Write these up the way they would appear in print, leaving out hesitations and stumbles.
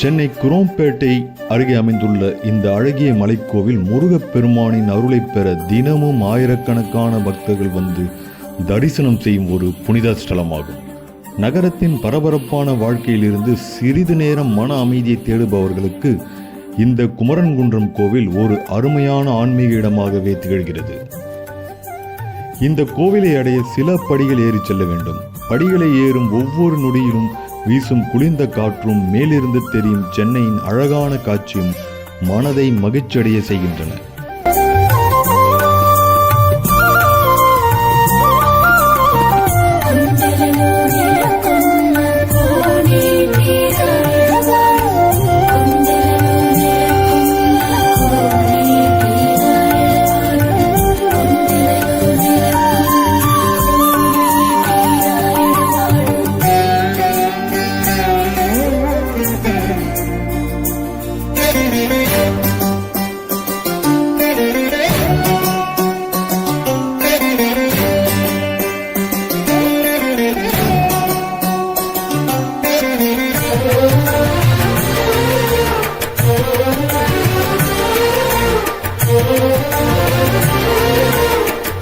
சென்னை குரோம்பேட்டை அருகே அமைந்துள்ள இந்த அழகிய மலைக்கோவில் முருகப்பெருமானின் அருளை பெற தினமும் ஆயிரக்கணக்கான பக்தர்கள் வந்து தரிசனம் செய்யும் ஒரு புனித ஸ்தலமாகும். நகரத்தின் பரபரப்பான வாழ்க்கையிலிருந்து சிறிது நேரம் மன அமைதியை தேடுபவர்களுக்கு இந்த குமரன்குன்றம் கோவில் ஒரு அருமையான ஆன்மீக இடமாகவே திகழ்கிறது. இந்த கோவிலை அடைய சில படிகள் ஏறி செல்ல வேண்டும். படிகளை ஏறும் ஒவ்வொரு நொடியிலும் வீசும் குளிர்ந்த காற்றும் மேலிருந்து தெரியும் சென்னையின் அழகான காட்சியும் மனதை மகிழ்ச்சியடைய செய்கின்றன.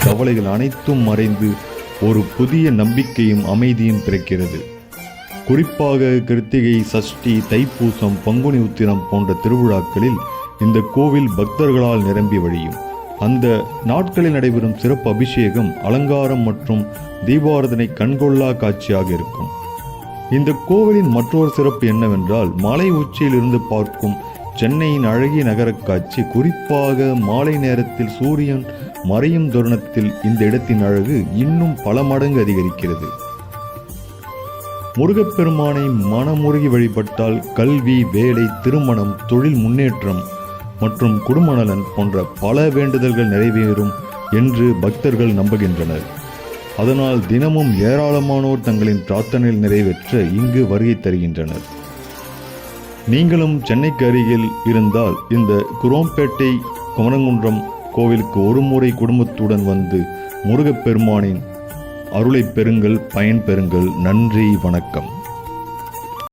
கவலைகள் அனைத்தும் மறைந்து ஒரு புதிய நம்பிக்கையும் அமைதியும் பிறக்கிறது. குறிப்பாக கிருத்திகை, சஷ்டி, தைப்பூசம், பங்குனி உத்திரம் போன்ற திருவிழாக்களில் இந்த கோவில் பக்தர்களால் நிரம்பி வழியும். அந்த நாட்களில் நடைபெறும் சிறப்பு அபிஷேகம், அலங்காரம் மற்றும் தீபாராதனை கண்கொள்ளா காட்சியாக இருக்கும். இந்த கோவிலின் மற்றொரு சிறப்பு என்னவென்றால் மலை உச்சியிலிருந்து பார்க்கும் சென்னையின் அழகிய நகர காட்சி. குறிப்பாக மாலை நேரத்தில் சூரியன் மறையும் தருணத்தில் இந்த இடத்தின் அழகு இன்னும் பல மடங்கு அதிகரிக்கிறது. முருகப்பெருமானை மனமுருகி வழிபட்டால் கல்வி, வேலை, திருமணம், தொழில் முன்னேற்றம் மற்றும் குடும்ப நலன் போன்ற பல வேண்டுதல்கள் நிறைவேறும் என்று பக்தர்கள் நம்புகின்றனர். அதனால் தினமும் ஏராளமானோர் தங்களின் பிரார்த்தனைகள் நிறைவேற்ற இங்கு வருகை தருகின்றனர். நீங்களும் சென்னைக்கு அருகில் இருந்தால் இந்த குரோம்பேட்டை குமரன்குன்றம் கோவிலுக்கு ஒரு முறை குடும்பத்துடன் வந்து முருகப்பெருமானின் அருளை பெறுங்கள், பயன் பெறுங்கள். நன்றி, வணக்கம்.